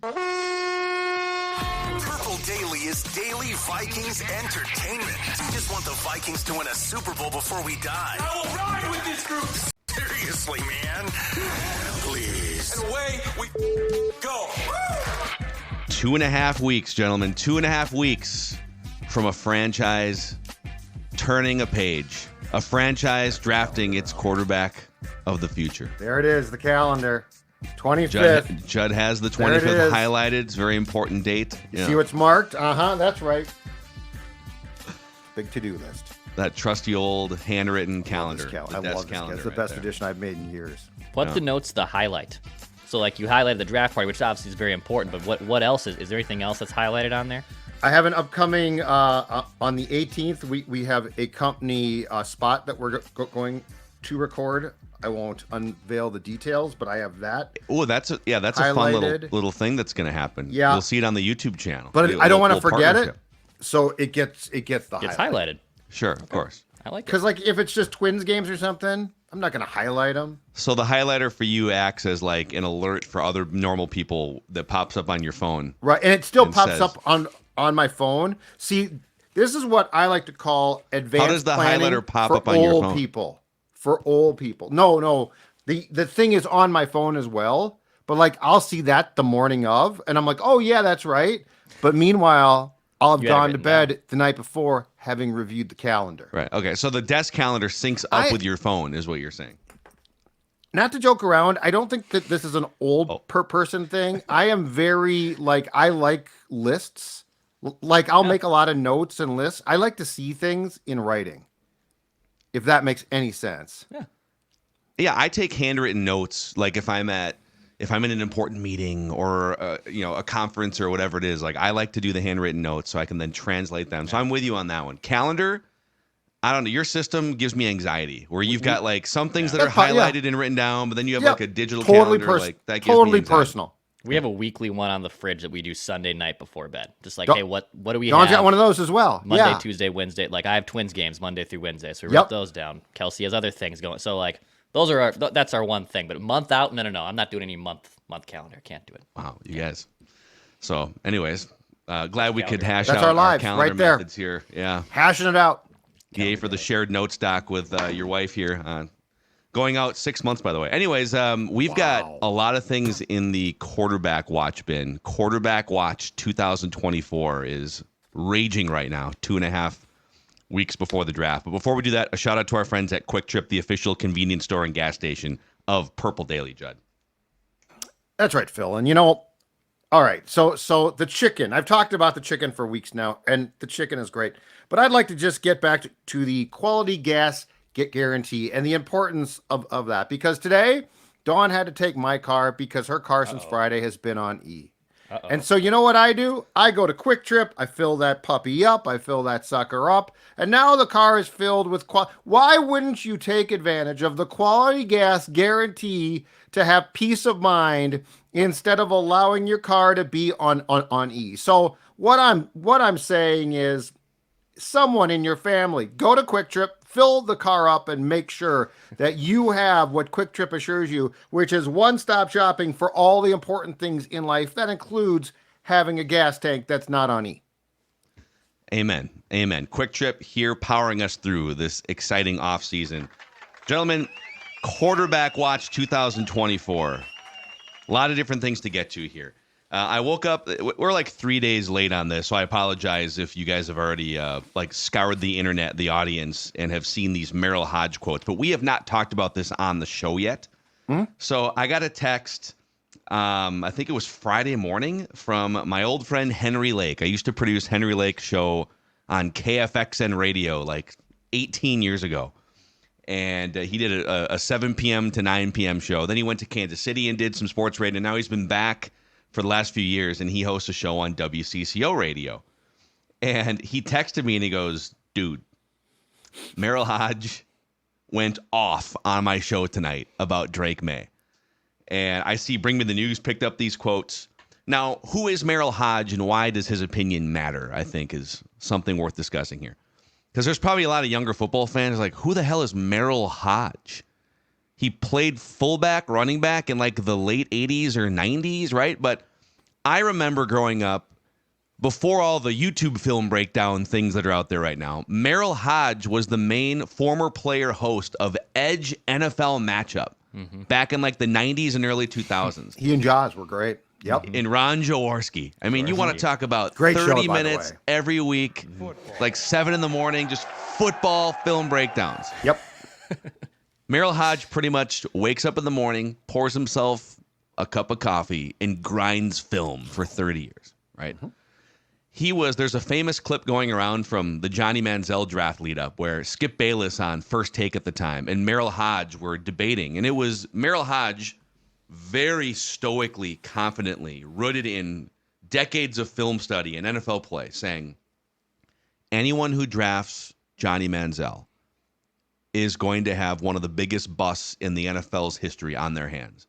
Purple Daily is daily Vikings entertainment. We just want the Vikings to win a Super Bowl before we die. I will ride with this group. Seriously, man. Please. And away we go. 2.5 weeks, gentlemen. 2.5 weeks from a franchise turning a page. A franchise drafting its quarterback of the future. There it is, the calendar. 25th. Judd has the 25th highlighted. It's a very important date. Yeah. See what's marked? That's right. Big to-do list. That trusty old handwritten calendar. I love this. It's the best edition I've made in years. What denotes the highlight? So, like, you highlighted the draft party, which obviously is very important, but what else? Is there anything else that's highlighted on there? I have an upcoming, on the 18th, we have a company spot that we're going to record. I won't unveil the details, but I have that. Oh, that's a fun little thing that's going to happen. Yeah, you'll see it on the YouTube channel. But I don't want to forget it, so it gets the highlighted. Sure, of course. I like it because like if it's just Twins games or something, I'm not going to highlight them. So the highlighter for you acts as like an alert for other normal people that pops up on your phone, right? And it still pops up on my phone. See, this is what I like to call advanced. How does the planning highlighter pop for up on your phone? For old people. No. The thing is on my phone as well. But like I'll see that the morning of, and I'm like, oh yeah, that's right. But meanwhile, I'll have gone to bed the night before, having reviewed the calendar. Right. Okay. So the desk calendar syncs up with your phone, is what you're saying. Not to joke around, I don't think that this is an old person thing. I am very I like lists. Like I'll make a lot of notes and lists. I like to see things in writing. If that makes any sense. Yeah, I take handwritten notes. Like if I'm in an important meeting or a conference or whatever it is, like I like to do the handwritten notes so I can then translate them. So I'm with you on that one. Calendar, I don't know. Your system gives me anxiety where you've got like some things that are highlighted and written down, but then you have like a digital calendar. That gives me anxiety. Personal. We have a weekly one on the fridge that we do Sunday night before bed. Just like, hey, what do we Dawn's have? got one of those as well. Monday, Tuesday, Wednesday. Like I have Twins games Monday through Wednesday, so we write those down. Kelsey has other things going. So like those are that's our one thing. But month out, no. I'm not doing any month calendar. Can't do it. Wow, you guys. So, anyways, glad we could hash that's out our lives calendar right there. methods here. Yeah, hashing it out. Yay for the shared notes doc with your wife here. Going out 6 months, by the way. Anyways, we've got a lot of things in the quarterback watch bin. Quarterback watch 2024 is raging right now, 2.5 weeks before the draft. But before we do that, a shout out to our friends at Kwik Trip, the official convenience store and gas station of Purple Daily, Judd. That's right, Phil. And all right, so the chicken. I've talked about the chicken for weeks now, and the chicken is great. But I'd like to just get back to the quality gas guarantee and the importance of that, because today Dawn had to take my car because her car since Friday has been on E. And so you know what I do? I go to Kwik Trip, I fill that puppy up, I fill that sucker up, and now the car is filled with Why wouldn't you take advantage of the quality gas guarantee to have peace of mind instead of allowing your car to be on E? So what I'm saying is, someone in your family, go to Kwik Trip, fill the car up, and make sure that you have what Kwik Trip assures you, which is one-stop shopping for all the important things in life. That includes having a gas tank that's not on E. Amen. Kwik Trip here powering us through this exciting offseason. Gentlemen, quarterback watch 2024. A lot of different things to get to here. I woke up, we're like 3 days late on this, so I apologize if you guys have already scoured the internet, the audience, and have seen these Merril Hoge quotes. But we have not talked about this on the show yet. So I got a text, I think it was Friday morning, from my old friend Henry Lake. I used to produce Henry Lake's show on KFXN radio like 18 years ago. And he did a 7 p.m. to 9 p.m. show. Then he went to Kansas City and did some sports radio. And now he's been back for the last few years, and he hosts a show on WCCO radio. And he texted me, and he goes, dude, Merril Hoge went off on my show tonight about Drake Maye. And I see Bring Me the News picked up these quotes. Now, who is Merril Hoge, and why does his opinion matter, I think, is something worth discussing here. Because there's probably a lot of younger football fans like, who the hell is Merril Hoge? He played fullback, running back in like the late 80s or 90s, right? But I remember growing up, before all the YouTube film breakdown things that are out there right now, Merril Hoge was the main former player host of Edge NFL Matchup back in like the 90s and early 2000s. He and Jaws were great. Yep. In Ron Jaworski. I mean, you want to talk about Great 30 show, by the minutes way. every week, like 7 in the morning, just football film breakdowns. Yep. Merril Hoge pretty much wakes up in the morning, pours himself a cup of coffee, and grinds film for 30 years, right? There's a famous clip going around from the Johnny Manziel draft lead up where Skip Bayless on First Take at the time and Merril Hoge were debating. And it was Merril Hoge very stoically, confidently, rooted in decades of film study and NFL play, saying anyone who drafts Johnny Manziel is going to have one of the biggest busts in the NFL's history on their hands.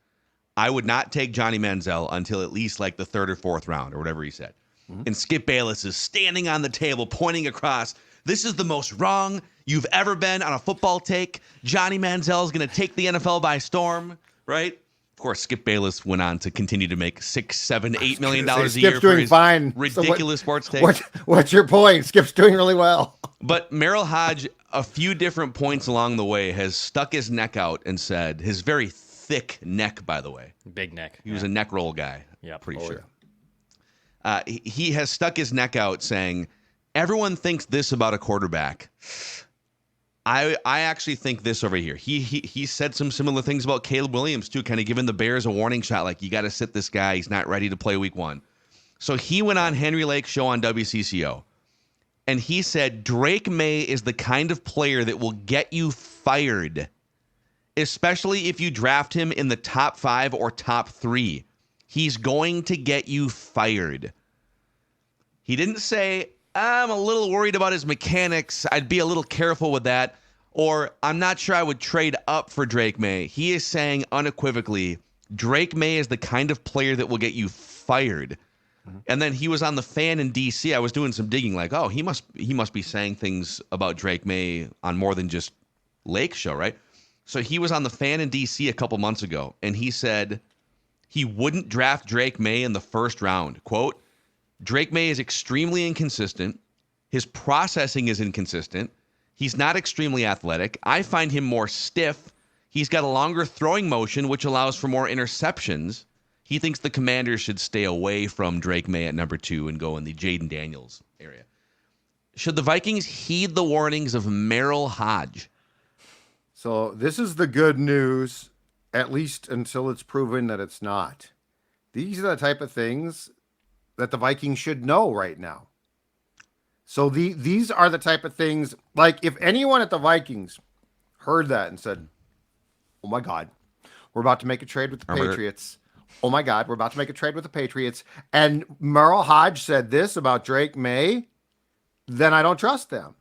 I would not take Johnny Manziel until at least like the 3rd or 4th round or whatever he said. And Skip Bayless is standing on the table, pointing across. This is the most wrong you've ever been on a football take. Johnny Manziel is going to take the NFL by storm, right? Of course, Skip Bayless went on to continue to make $6, $7, $8 million a year for his fine. ridiculous sports takes. What's your point? Skip's doing really well. But Merril Hoge, a few different points along the way, has stuck his neck out and said, his very thick neck, by the way. Big neck. He was a neck roll guy. Yeah, pretty sure. He has stuck his neck out saying, everyone thinks this about a quarterback. I actually think this over here. He said some similar things about Caleb Williams, too, kind of giving the Bears a warning shot, like, you got to sit this guy. He's not ready to play week 1. So he went on Henry Lake's show on WCCO, and he said, Drake Maye is the kind of player that will get you fired, especially if you draft him in the top 5 or top 3. He's going to get you fired. He didn't say, I'm a little worried about his mechanics. I'd be a little careful with that. Or I'm not sure I would trade up for Drake Maye. He is saying unequivocally, Drake Maye is the kind of player that will get you fired. And then he was on the Fan in D.C. I was doing some digging, like, oh, he must be saying things about Drake Maye on more than just Lake's show, right? So he was on the Fan in D.C. a couple months ago, and he said he wouldn't draft Drake Maye in the 1st round. Quote, Drake Maye is extremely inconsistent. His processing is inconsistent. He's not extremely athletic. I find him more stiff. He's got a longer throwing motion, which allows for more interceptions. He thinks the Commanders should stay away from Drake Maye at number 2 and go in the Jaden Daniels area. Should the Vikings heed the warnings of Merril Hoge? So this is the good news, at least until it's proven that it's not. These are the type of things that the Vikings should know right now. So these are the type of things, like if anyone at the Vikings heard that and said, oh my God, we're about to make a trade with the Patriots. Oh my God, we're about to make a trade with the Patriots. And Merril Hoge said this about Drake Maye, then I don't trust them.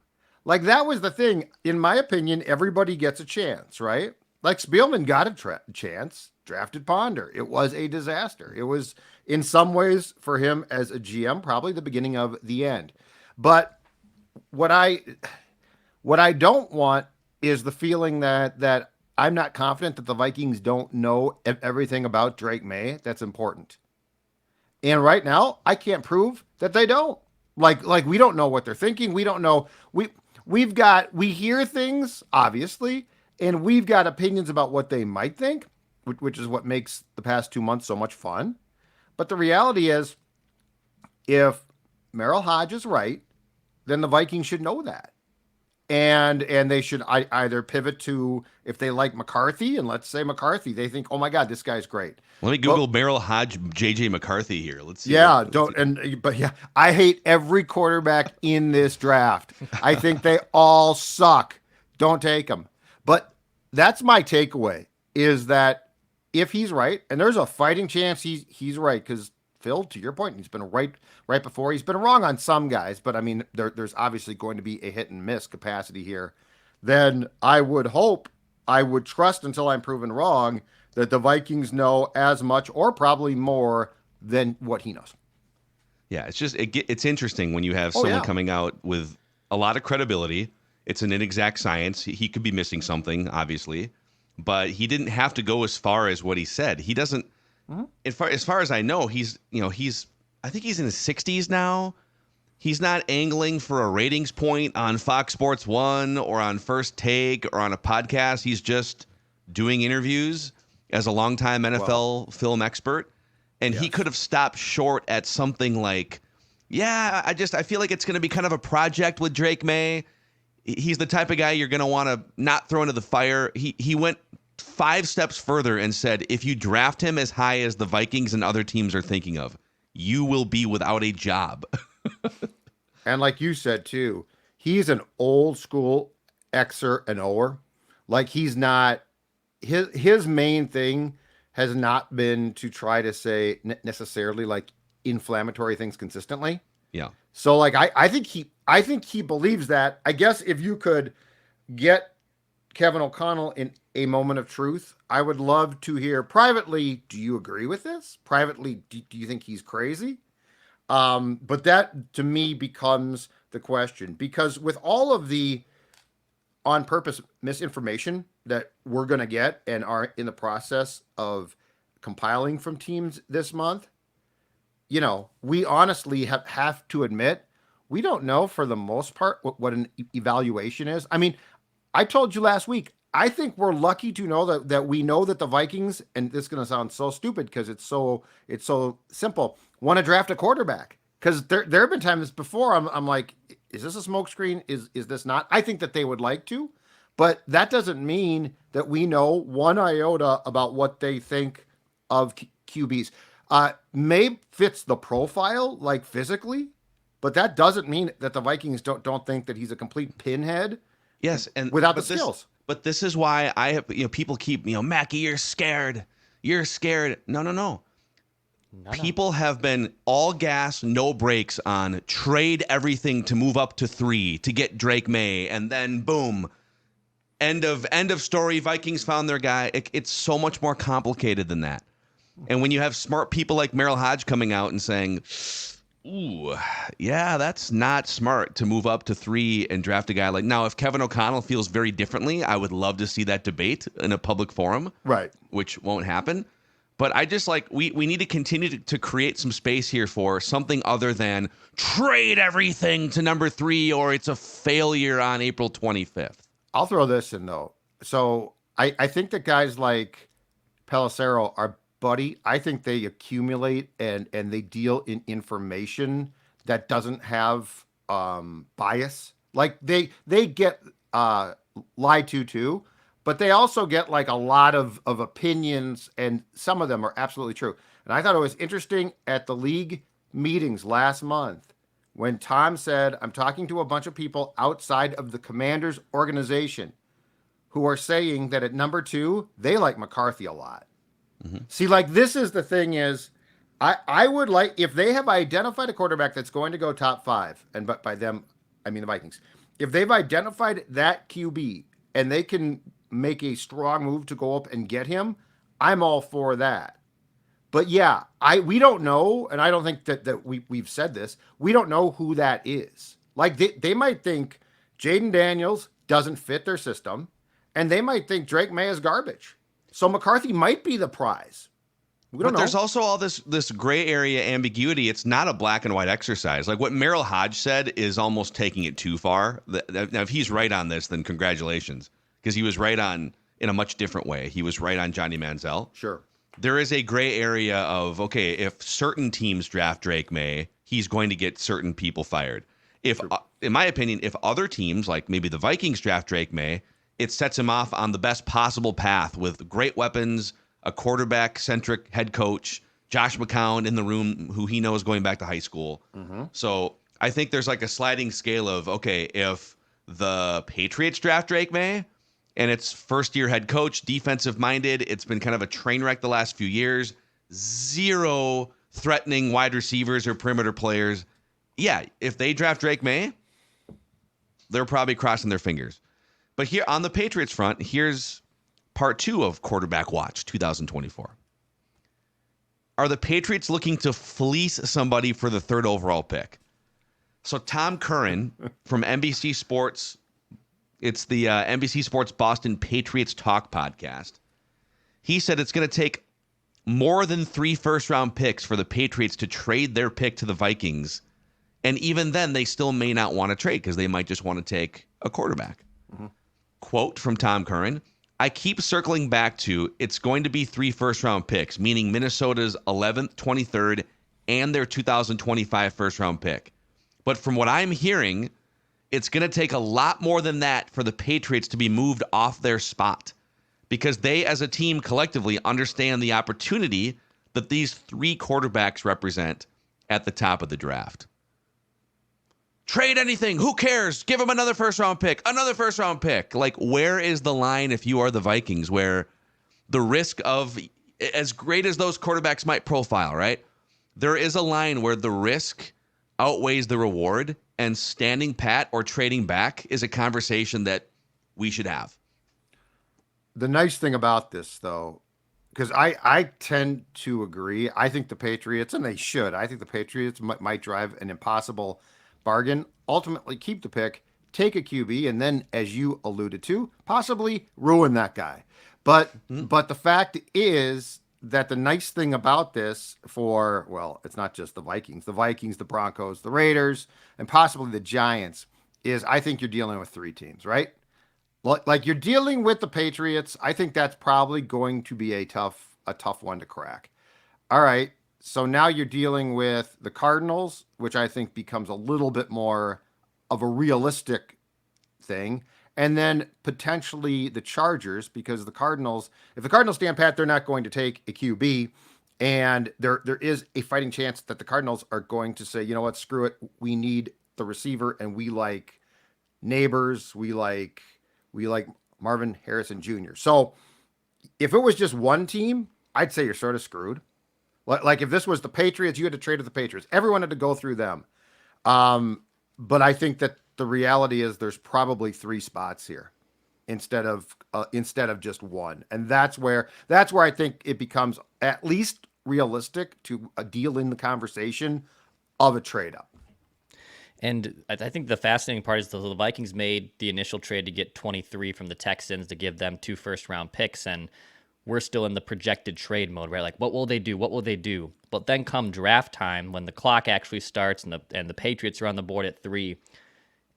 Like that was the thing. In my opinion, everybody gets a chance, right? Like Spielman got a chance, drafted Ponder. It was a disaster. It was in some ways for him as a GM, probably the beginning of the end. But what I don't want is the feeling that I'm not confident that the Vikings don't know everything about Drake Maye that's important. And right now, I can't prove that they don't. Like we don't know what they're thinking. We don't know. We hear things, obviously, and we've got opinions about what they might think, which is what makes the past 2 months so much fun. But the reality is, if Merril Hoge is right, then the Vikings should know that. And they should either pivot to, if they like McCarthy, and let's say McCarthy, they think, oh my God, this guy's great. Let me Google Merril Hoge, JJ McCarthy here. Let's see. Yeah, I hate every quarterback in this draft. I think they all suck. Don't take them. But that's my takeaway, is that if he's right, and there's a fighting chance he's right, because Phil, to your point, he's been right before. He's been wrong on some guys, but I mean, there's obviously going to be a hit and miss capacity here. Then I would hope, I would trust until I'm proven wrong, that the Vikings know as much or probably more than what he knows. Yeah, it's just it's interesting when you have someone coming out with a lot of credibility. It's an inexact science. He could be missing something, obviously, but he didn't have to go as far as what he said. He doesn't. as far as I know, I think he's in his 60s now. He's not angling for a ratings point on Fox Sports 1 or on First Take or on a podcast. He's just doing interviews as a longtime NFL film expert. And he could have stopped short at something like, I feel like it's going to be kind of a project with Drake Maye. He's the type of guy you're going to want to not throw into the fire. He went 5 steps further and said, if you draft him as high as the Vikings and other teams are thinking of, you will be without a job. And like you said, too, he's an old school Xer and Oer. Like he's not, his main thing has not been to try to say necessarily like inflammatory things consistently. Yeah. So like, I think he believes that. I guess if you could get Kevin O'Connell in a moment of truth, I would love to hear privately, do you agree with this? Privately, do you think he's crazy? But that to me becomes the question, because with all of the on purpose misinformation that we're going to get and are in the process of compiling from teams this month, we honestly have to admit, we don't know for the most part what an evaluation is. I mean, I told you last week, I think we're lucky to know that we know that the Vikings, and this is going to sound so stupid because it's so simple, want to draft a quarterback. Because there have been times before I'm like, is this a smokescreen? Is this not? I think that they would like to, but that doesn't mean that we know one iota about what they think of QBs. Maye fits the profile, like physically, but that doesn't mean that the Vikings don't think that he's a complete pinhead. Yes, and without the skills. But this is why I have, people keep, Mackie, you're scared. You're scared. No. People have been all gas, no brakes on trade everything to move up to 3 to get Drake Maye, and then boom, end of story. Vikings found their guy. It's so much more complicated than that. And when you have smart people like Merril Hoge coming out and saying, ooh, yeah, that's not smart to move up to 3 and draft a guy like. Now, if Kevin O'Connell feels very differently, I would love to see that debate in a public forum, right? Which won't happen. But I just we need to continue to create some space here for something other than trade everything to number 3 or it's a failure on April 25th. I'll throw this in, though. So I think that guys like Pelissero are buddy. I think they accumulate and they deal in information that doesn't have bias. Like they get lied to too. But they also get like a lot of opinions, and some of them are absolutely true. And I thought it was interesting at the league meetings last month when Tom said, I'm talking to a bunch of people outside of the Commanders organization who are saying that at number 2, they like McCarthy a lot. Mm-hmm. See, like this is the thing is, I would like, if they have identified a quarterback that's going to go top 5, and but by them, I mean the Vikings, if they've identified that QB and they can make a strong move to go up and get him, I'm all for that. But yeah, we don't know, and I don't think that we've said this, we don't know who that is. Like they might think Jaden Daniels doesn't fit their system, and they might think Drake Maye is garbage. So McCarthy might be the prize. We don't know. There's also all this gray area ambiguity. It's not a black and white exercise. Like what Merril Hoge said is almost taking it too far. Now, if he's right on this, then congratulations. Because he was right on in a much different way. He was right on Johnny Manziel. Sure. There is a gray area of, okay, if certain teams draft Drake Maye, he's going to get certain people fired. If, in my opinion, if other teams, like maybe the Vikings draft Drake Maye, it sets him off on the best possible path with great weapons, a quarterback-centric head coach, Josh McCown in the room who he knows going back to high school. Mm-hmm. So I think there's like a sliding scale of, okay, if the Patriots draft Drake Maye, and it's first-year head coach, defensive-minded. It's been kind of a train wreck the last few years. 0 threatening wide receivers or perimeter players. Yeah, if they draft Drake Maye, they're probably crossing their fingers. But here on the Patriots front, here's part 2 of Quarterback Watch 2024. Are the Patriots looking to fleece somebody for the 3rd overall pick? So Tom Curran from NBC Sports, it's the NBC Sports Boston Patriots Talk podcast. He said it's going to take more than 3 first-round picks for the Patriots to trade their pick to the Vikings. And even then, they still may not want to trade because they might just want to take a quarterback. Mm-hmm. Quote from Tom Curran, I keep circling back to it's going to be 3 first-round picks, meaning Minnesota's 11th, 23rd, and their 2025 first-round pick. But from what I'm hearing, it's going to take a lot more than that for the Patriots to be moved off their spot because they, as a team, collectively understand the opportunity that these 3 quarterbacks represent at the top of the draft. Trade anything. Who cares? Give them another first-round pick. Another first-round pick. Like, where is the line if you are the Vikings where the risk of, as great as those quarterbacks might profile, right? There is a line where the risk outweighs the reward, and standing pat or trading back is a conversation that we should have. The nice thing about this, though, because I tend to agree. I think the Patriots, and they should, I think the Patriots might drive an impossible bargain, ultimately keep the pick, take a QB, and then, as you alluded to, possibly ruin that guy. But the fact is that the nice thing about this for, well, it's not just the Vikings, the Broncos, the Raiders, and possibly the Giants, is I think you're dealing with 3 teams, right? Like you're dealing with the Patriots. I think that's probably going to be a tough one to crack. All right. So now you're dealing with the Cardinals, which I think becomes a little bit more of a realistic thing. And then potentially the Chargers, because if the Cardinals stand pat, they're not going to take a QB. And there is a fighting chance that the Cardinals are going to say, you know what, screw it. We need the receiver, and we like Neighbors. We like Marvin Harrison Jr. So if it was just one team, I'd say you're sort of screwed. Like if this was the Patriots, you had to trade with the Patriots. Everyone had to go through them. But I think that the reality is there's probably 3 spots here instead of just one. And that's where I think it becomes at least realistic to deal in the conversation of a trade up. And I think the fascinating part is the Vikings made the initial trade to get 23 from the Texans to give them 2 first-round picks, and we're still in the projected trade mode, right? Like, what will they do? What will they do? But then come draft time, when the clock actually starts and the Patriots are on the board at 3,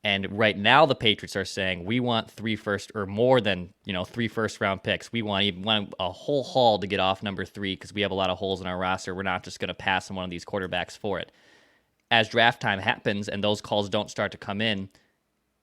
and right now the Patriots are saying we want 3 first or more than 3 first-round picks. We want a whole haul to get off number 3 because we have a lot of holes in our roster. We're not just going to pass on one of these quarterbacks for it. As draft time happens and those calls don't start to come in,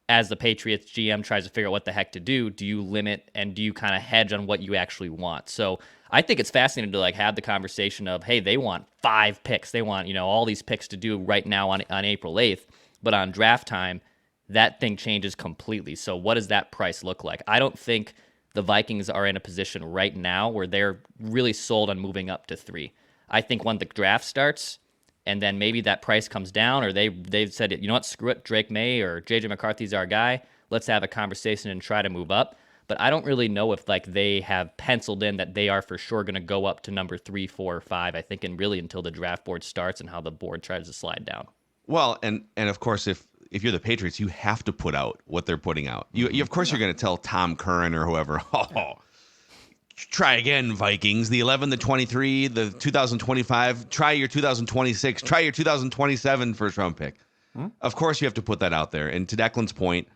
as the Patriots GM tries to figure out what the heck to do you limit and do you kind of hedge on what you actually want? So I think it's fascinating to have the conversation of, hey, they want 5 picks. They want, all these picks to do right now on April 8th. But on draft time, that thing changes completely. So what does that price look like? I don't think the Vikings are in a position right now where they're really sold on moving up to 3. I think when the draft starts, and then maybe that price comes down, or they've said, you know what, screw it, Drake Maye or JJ McCarthy's our guy. Let's have a conversation and try to move up. But I don't really know if they have penciled in that they are for sure going to go up to number 3, 4, or 5. I think, and really until the draft board starts and how the board tries to slide down. Well, and of course, if you're the Patriots, you have to put out what they're putting out. You of course, you're going to tell Tom Curran or whoever, try again, Vikings. The 11, the 23, the 2025. Try your 2026. Try your 2027 first-round pick. Of course, you have to put that out there. And to Declan's point,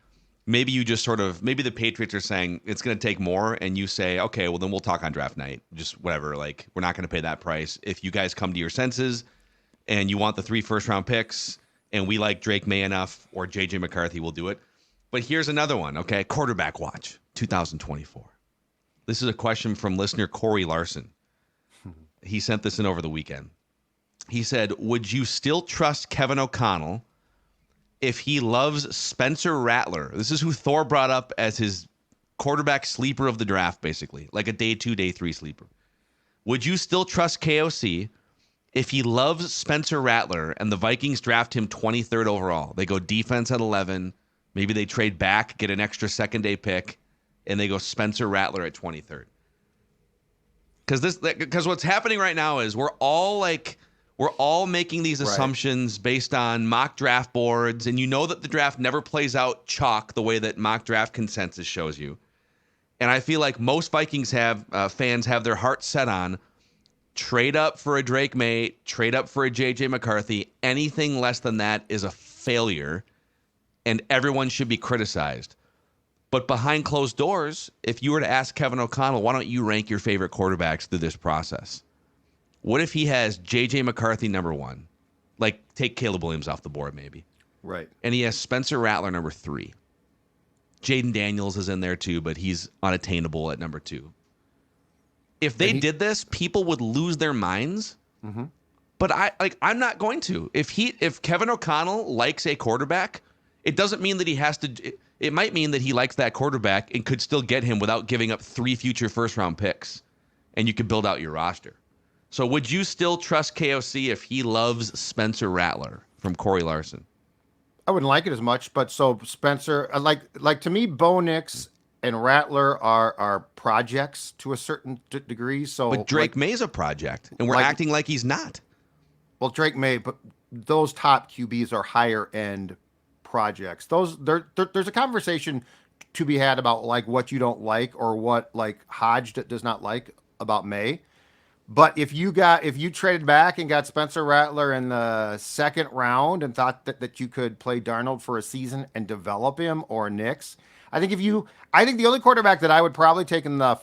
maybe you just maybe the Patriots are saying it's going to take more, and you say, okay, well, then we'll talk on draft night. Just whatever. We're not going to pay that price. If you guys come to your senses and you want the 3 first-round picks, and we like Drake Maye enough or JJ McCarthy, we'll do it. But here's another one, okay? Quarterback watch, 2024. This is a question from listener Corey Larson. He sent this in over the weekend. He said, would you still trust Kevin O'Connell if he loves Spencer Rattler? This is who Thor brought up as his quarterback sleeper of the draft, basically, like a day 2, day 3 sleeper. Would you still trust KOC if he loves Spencer Rattler and the Vikings draft him 23rd overall? They go defense at 11. Maybe they trade back, get an extra second-day pick, and they go Spencer Rattler at 23rd. Because what's happening right now is we're all making these assumptions based on mock draft boards, and you know that the draft never plays out chalk the way that mock draft consensus shows you. And I feel like most Vikings fans have their hearts set on Trade up for a Drake Maye, trade up for a JJ McCarthy. Anything less than that is a failure, and everyone should be criticized. But behind closed doors, if you were to ask Kevin O'Connell, why don't you rank your favorite quarterbacks through this process? What if he has JJ McCarthy number 1? Like, take Caleb Williams off the board maybe. Right. And he has Spencer Rattler number 3. Jaden Daniels is in there too, but he's unattainable at number 2. If they did this, people would lose their minds. Mm-hmm. But I'm not going to. If Kevin O'Connell likes a quarterback, it doesn't mean that he has to. It might mean that he likes that quarterback and could still get him without giving up 3 future first-round picks, and you could build out your roster. So would you still trust KOC if he loves Spencer Rattler from Corey Larson? I wouldn't like it as much, but so Spencer, like to me, Bo Nix and Rattler are projects to a certain degree. So, but Drake Maye's a project, and we're acting like he's not. Well, Drake Maye, but those top QBs are higher end projects. There's a conversation to be had about like what you don't like or what like Hodge does not like about Maye. But if you traded back and got Spencer Rattler in the second round and thought that you could play Darnold for a season and develop him, or Nix, I think the only quarterback that I would probably take in the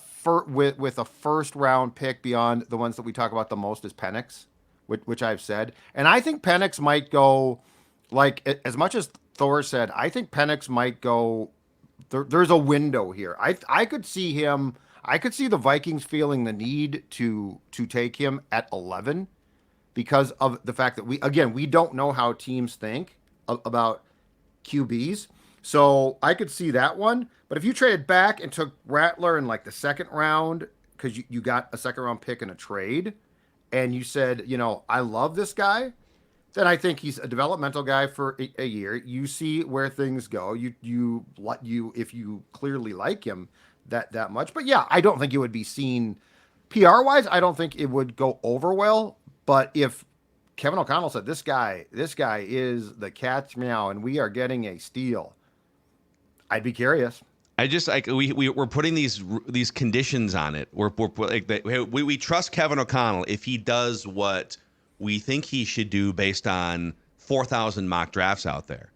with a first round pick beyond the ones that we talk about the most is Penix, which I've said, and I think Penix might go, like as much as Thor said, I think Penix might go. There's a window here. I could see him. I could see the Vikings feeling the need to take him at 11 because of the fact that we don't know how teams think about QBs. So I could see that one. But if you traded back and took Rattler in like the second round because you got a second round pick in a trade and you said, I love this guy, then I think he's a developmental guy for a year. You see where things go. If you clearly like him that much. But yeah, I don't think it would be seen PR wise. I don't think it would go over well. But if Kevin O'Connell said this guy is the cat's meow and we are getting a steal, I'd be curious. I just like we're putting these conditions on it. We're like we trust Kevin O'Connell if he does what we think he should do based on 4,000 mock drafts out there.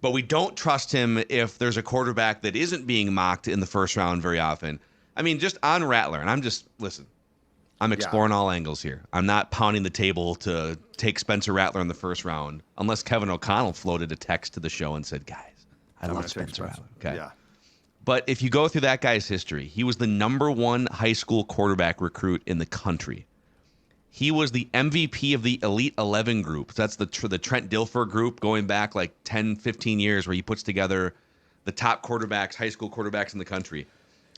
But we don't trust him if there's a quarterback that isn't being mocked in the first round very often. I mean, just on Rattler, and I'm exploring all angles here. I'm not pounding the table to take Spencer Rattler in the first round unless Kevin O'Connell floated a text to the show and said, guys, I don't want Spencer Rattler. Okay. Yeah. But if you go through that guy's history, he was the number 1 high school quarterback recruit in the country. He was the MVP of the Elite 11 group. That's the Trent Dilfer group going back like 10, 15 years where he puts together the top quarterbacks, high school quarterbacks in the country.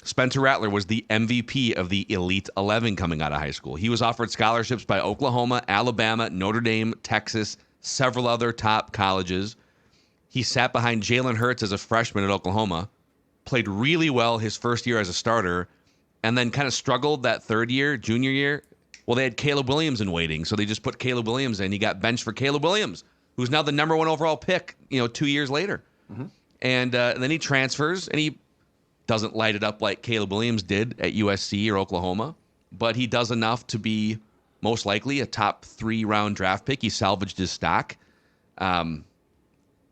Spencer Rattler was the MVP of the Elite 11 coming out of high school. He was offered scholarships by Oklahoma, Alabama, Notre Dame, Texas, several other top colleges. He sat behind Jalen Hurts as a freshman at Oklahoma, played really well his first year as a starter, and then kind of struggled that third year, junior year. Well, they had Caleb Williams in waiting, so they just put Caleb Williams in. He got benched for Caleb Williams, who's now the number 1 overall pick, 2 years later. Mm-hmm. And then he transfers, and he doesn't light it up like Caleb Williams did at USC or Oklahoma, but he does enough to be most likely a top 3-round draft pick. He salvaged his stock. I'm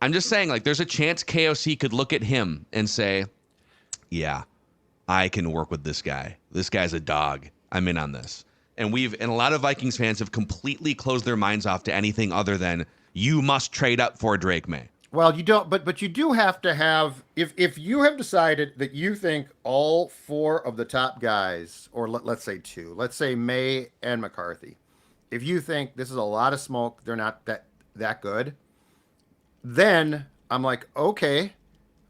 just saying, like, there's a chance KOC could look at him and say, yeah, I can work with this guy. This guy's a dog. I'm in on this. And a lot of Vikings fans have completely closed their minds off to anything other than you must trade up for Drake Maye. Well, you don't, but you do have to have, if you have decided that you think all 4 of the top guys, or let's say 2, let's say Maye and McCarthy, if you think this is a lot of smoke, they're not that good, then I'm like, okay,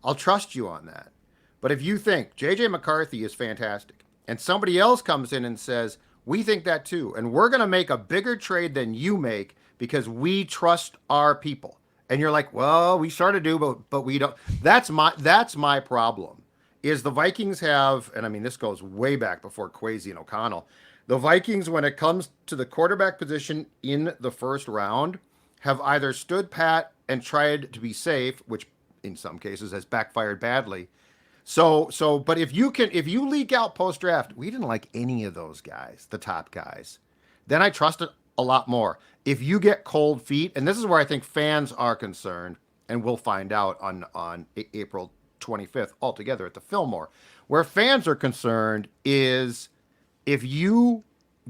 I'll trust you on that. But if you think JJ McCarthy is fantastic and somebody else comes in and says, we think that too, and we're going to make a bigger trade than you make because we trust our people. And you're like, well, we sort of do, but we don't. That's my problem. Is the Vikings have, and I mean this goes way back before Kwesi and O'Connell. The Vikings, when it comes to the quarterback position in the first round, have either stood pat and tried to be safe, which in some cases has backfired badly. But if you leak out post-draft, we didn't like any of those guys, the top guys. then I trust it a lot more. If you get cold feet, and this is where I think fans are concerned, and we'll find out on April 25th altogether at the Fillmore, where fans are concerned is if you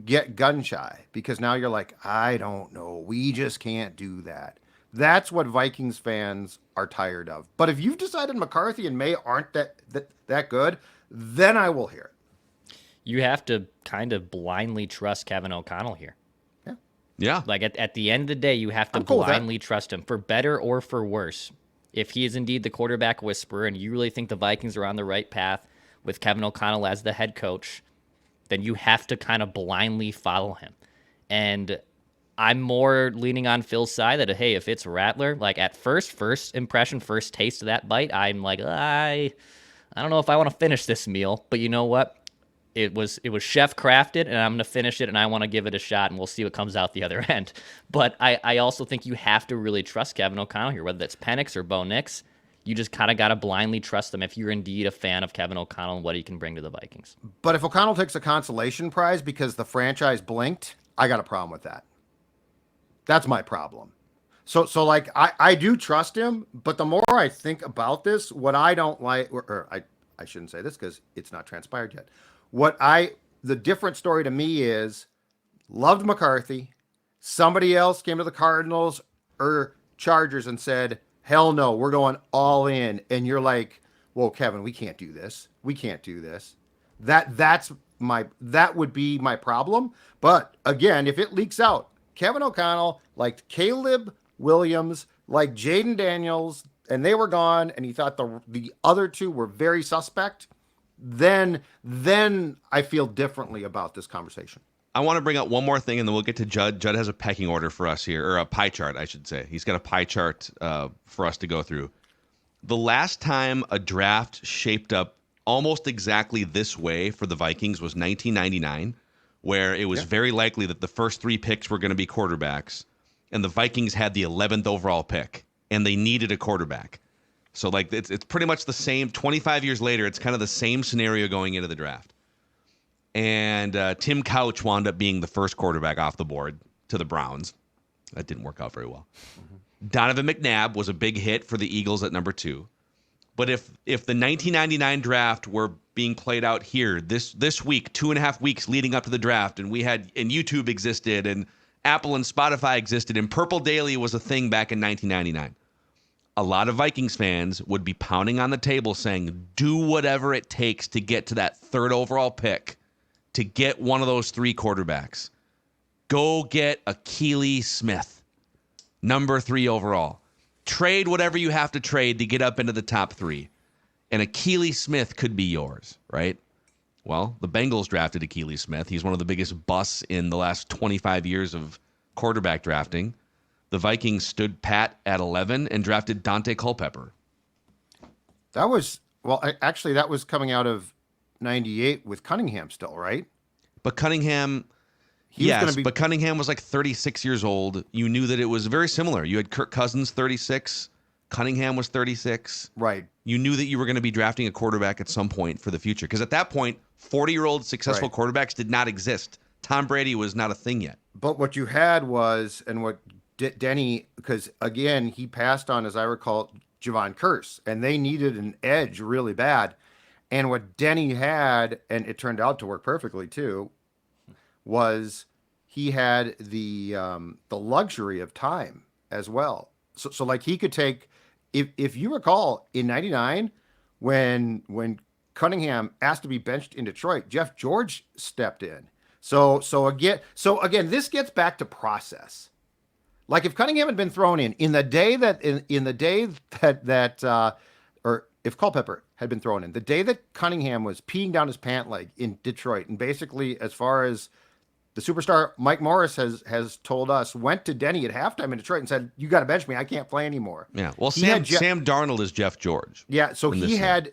get gun shy because now you're like, I don't know, we just can't do that. That's what Vikings fans are tired of. But if you've decided McCarthy and Maye aren't that good, then I will hear it. You have to kind of blindly trust Kevin O'Connell here. Yeah. Like at the end of the day, you have to blindly trust him for better or for worse. If he is indeed the quarterback whisperer and you really think the Vikings are on the right path with Kevin O'Connell as the head coach, then you have to kind of blindly follow him. And I'm more leaning on Phil's side that, hey, if it's Rattler, like at first impression, first taste of that bite, I'm like, I don't know if I want to finish this meal. But you know what? It was chef crafted, and I'm going to finish it, and I want to give it a shot, and we'll see what comes out the other end. But I also think you have to really trust Kevin O'Connell here, whether that's Penix or Bo Nix. You just kind of got to blindly trust him if you're indeed a fan of Kevin O'Connell and what he can bring to the Vikings. But if O'Connell takes a consolation prize because the franchise blinked, I got a problem with that. That's my problem. So like, I do trust him, but the more I think about this, what I don't like, or I shouldn't say this because it's not transpired yet. The different story to me is loved McCarthy. Somebody else came to the Cardinals or Chargers and said, hell no, we're going all in. And you're like, whoa, Kevin, we can't do this. We can't do this. That would be my problem. But again, if it leaks out, Kevin O'Connell liked Caleb Williams, like Jaden Daniels, and they were gone, and he thought the other two were very suspect, then I feel differently about this conversation. I want to bring up one more thing, and then we'll get to Judd. Judd has a pecking order for us here, or a pie chart, I should say. He's got a pie chart for us to go through. The last time a draft shaped up almost exactly this way for the Vikings was 1999, where it was very likely that the first three picks were going to be quarterbacks, and the Vikings had the 11th overall pick, and they needed a quarterback. So like it's pretty much the same. 25 years later, it's kind of the same scenario going into the draft. And Tim Couch wound up being the first quarterback off the board to the Browns. That didn't work out very well. Mm-hmm. Donovan McNabb was a big hit for the Eagles at number 2. But if the 1999 draft were being played out here this week, 2.5 weeks leading up to the draft, and YouTube existed, and Apple and Spotify existed, and Purple Daily was a thing back in 1999, a lot of Vikings fans would be pounding on the table saying, do whatever it takes to get to that 3rd overall pick, to get one of those 3 quarterbacks. Go get Akili Smith, number 3 overall. Trade whatever you have to trade to get up into the top 3. And Akili Smith could be yours, right? Well, the Bengals drafted Akili Smith. He's one of the biggest busts in the last 25 years of quarterback drafting. The Vikings stood pat at 11 and drafted Dante Culpepper. That was coming out of 98 with Cunningham still, right? But Cunningham, but Cunningham was like 36 years old. You knew that it was very similar. You had Kirk Cousins, 36. Cunningham was 36. Right. You knew that you were going to be drafting a quarterback at some point for the future. Because at that point, 40-year-old successful quarterbacks did not exist. Tom Brady was not a thing yet. But what you had was, and what Denny, because again, he passed on, as I recall, Javon Curse, and they needed an edge really bad. And what Denny had, and it turned out to work perfectly too, was he had the luxury of time as well. So like he could take, if you recall, in 99, when Cunningham asked to be benched in Detroit, Jeff George stepped in. So again, this gets back to process. Like if Cunningham had been thrown in the day that or if Culpepper had been thrown in, the day that Cunningham was peeing down his pant leg in Detroit, and basically, as far as the superstar Mike Morris has told us, went to Denny at halftime in Detroit and said, "You got to bench me. I can't play anymore." Yeah. Well, Sam Darnold is Jeff George. Yeah. So he had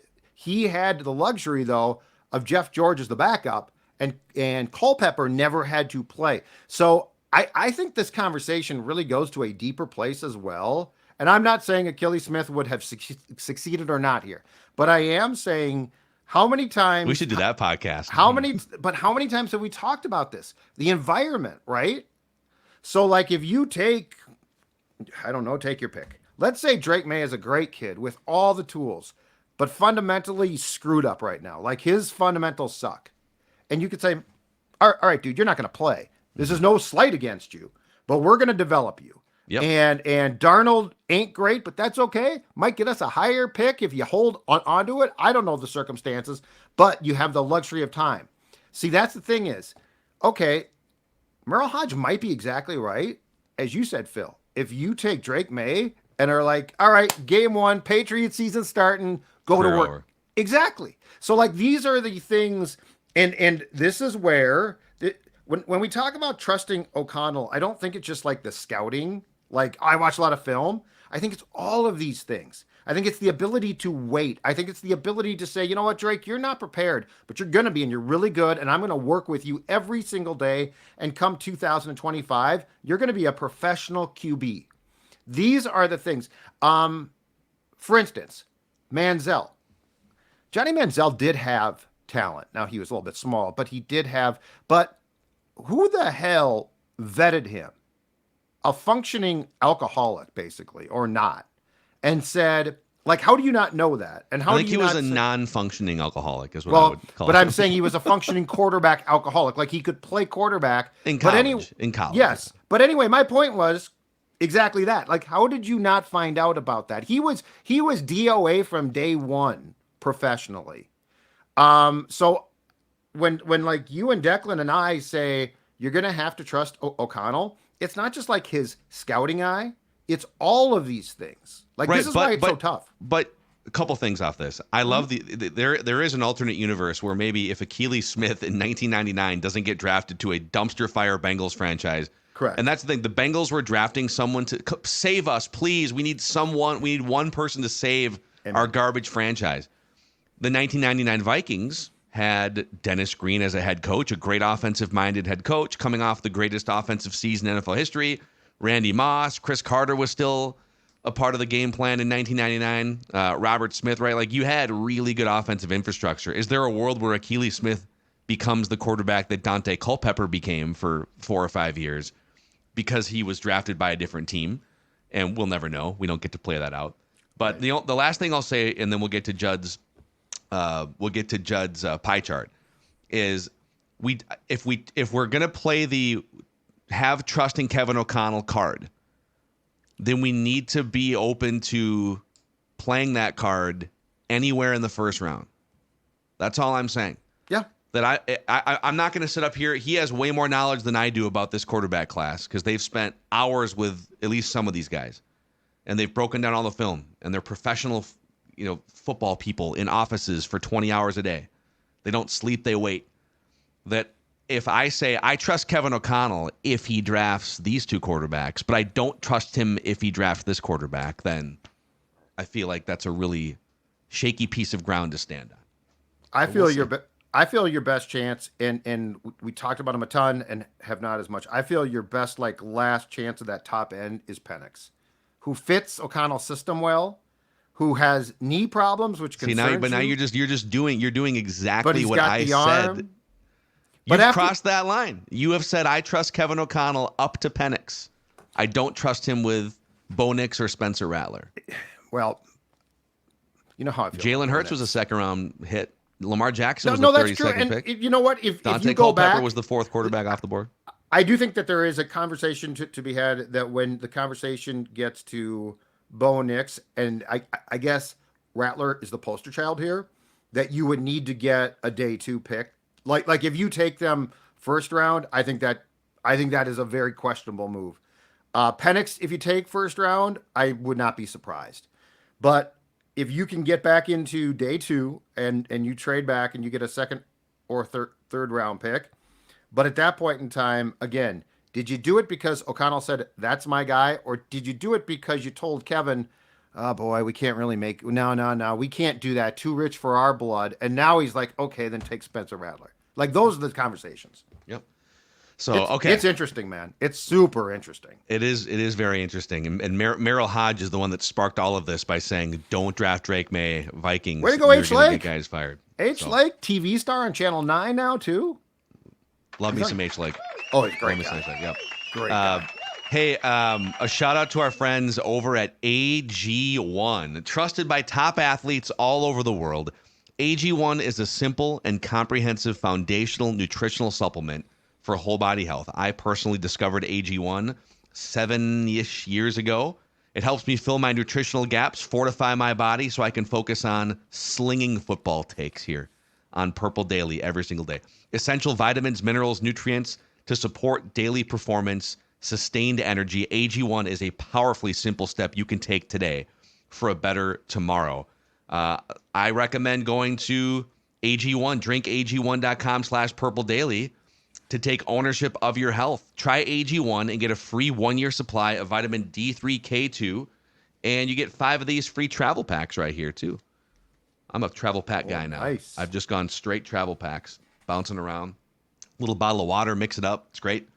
the luxury though of Jeff George as the backup, and Culpepper never had to play. So I think this conversation really goes to a deeper place as well. And I'm not saying Akili Smith would have succeeded or not here, but I am saying How many times We should do that podcast. How many times have we talked about this? The environment, right? So like if you take, I don't know, take your pick. Let's say Drake Maye is a great kid with all the tools, but fundamentally screwed up right now. Like his fundamentals suck. And you could say, all right, dude, you're not going to play. This is no slight against you, but we're going to develop you. Yep. And Darnold ain't great, but that's okay. Might get us a higher pick if you hold onto it. I don't know the circumstances, but you have the luxury of time. See, that's the thing is, okay, Merril Hoge might be exactly right, as you said, Phil. If you take Drake Maye and are like, all right, game 1, Patriots season starting, go to work. Over. Exactly. So like these are the things, and this is where when we talk about trusting O'Connell, I don't think it's just like the scouting. Like I watch a lot of film. I think it's all of these things. I think it's the ability to wait. I think it's the ability to say, you know what, Drake, you're not prepared, but you're going to be, and you're really good. And I'm going to work with you every single day. And come 2025, you're going to be a professional QB. These are the things. For instance, Manziel. Johnny Manziel did have talent. Now he was a little bit small, but he did have, but who the hell vetted him? A functioning alcoholic, basically, or not, and said, like, how do you not know that? And how I think do you he was not a say, non-functioning alcoholic, is what I would call it. but I'm saying he was a functioning quarterback alcoholic, like he could play quarterback in But college. In college, yes. But anyway, my point was exactly that. Like, how did you not find out about that? He was DOA from day one professionally. So when like you and Declan and I say you're gonna have to trust O'Connell, it's not just like his scouting eye. It's all of these things. Like right, this is why it's so tough. But a couple things off this. I love there is an alternate universe where maybe if Akili Smith in 1999 doesn't get drafted to a dumpster fire Bengals franchise. Correct. And that's the thing. The Bengals were drafting someone to save us, please. We need someone. We need one person to save our garbage franchise. The 1999 Vikings had Dennis Green as a head coach, a great offensive-minded head coach, coming off the greatest offensive season in NFL history. Randy Moss, Chris Carter was still a part of the game plan in 1999. Robert Smith, right? Like you had really good offensive infrastructure. Is there a world where Akili Smith becomes the quarterback that Dante Culpepper became for 4 or 5 years because he was drafted by a different team? And we'll never know. We don't get to play that out. But the last thing I'll say, and then we'll get to Judd's pie chart, is if we're gonna play the have trusting Kevin O'Connell card, then we need to be open to playing that card anywhere in the first round. That's all I'm saying. Yeah. That I'm not going to sit up here. He has way more knowledge than I do about this quarterback class because they've spent hours with at least some of these guys, and they've broken down all the film, and they're professional, football people in offices for 20 hours a day. They don't sleep, they wait. That if I say I trust Kevin O'Connell if he drafts these 2 quarterbacks, but I don't trust him if he drafts this quarterback, then I feel like that's a really shaky piece of ground to stand on. I feel your best chance, and we talked about him a ton and have not as much. I feel your best last chance of that top end is Penix, who fits O'Connell's system well, who has knee problems, which concerns now you're doing exactly what I said. You've crossed that line. You have said I trust Kevin O'Connell up to Penix. I don't trust him with Bo Nix or Spencer Rattler. Well, you know how I feel. Jalen Hurts was a second-round hit. Lamar Jackson was the that's true. 32nd And pick. you know what? If Dante you go Culpepper back, was the 4th quarterback off the board. I do think that there is a conversation to be had that when the conversation gets to Bo Nix, and I guess Rattler is the poster child here, that you would need to get a day 2 pick. Like if you take them first round, I think that is a very questionable move. Penix, if you take first round, I would not be surprised. But if you can get back into day 2 and you trade back and you get a second or third round pick, but at that point in time, again, did you do it because O'Connell said that's my guy, or did you do it because you told Kevin, oh boy, we can't really no, we can't do that. Too rich for our blood. And now he's like, okay, then take Spencer Rattler. Like those are the conversations. Yep. So, it's interesting, man. It's super interesting. It is very interesting. And Merril Hoge is the one that sparked all of this by saying, don't draft Drake Maye, Vikings. Way to go, H. Lake. Get guys fired. H. Lake, TV star on Channel 9 now, too. Love me some H. Lake. Oh, he's great. Love me some H. Lake, yep. Great guy. Hey, a shout out to our friends over at AG1. Trusted by top athletes all over the world, AG1 is a simple and comprehensive foundational nutritional supplement for whole body health. I personally discovered AG1 7-ish years ago. It helps me fill my nutritional gaps, fortify my body so I can focus on slinging football takes here on Purple Daily every single day. Essential vitamins, minerals, nutrients to support daily performance, sustained energy. AG1 is a powerfully simple step you can take today for a better tomorrow. I recommend going to AG1, drinkag1.com/Purple Daily to take ownership of your health. Try AG1 and get a free 1-year supply of vitamin D3K2, and you get 5 of these free travel packs right here too. I'm a travel pack guy now. Nice. I've just gone straight travel packs, bouncing around. Little bottle of water, mix it up. It's great.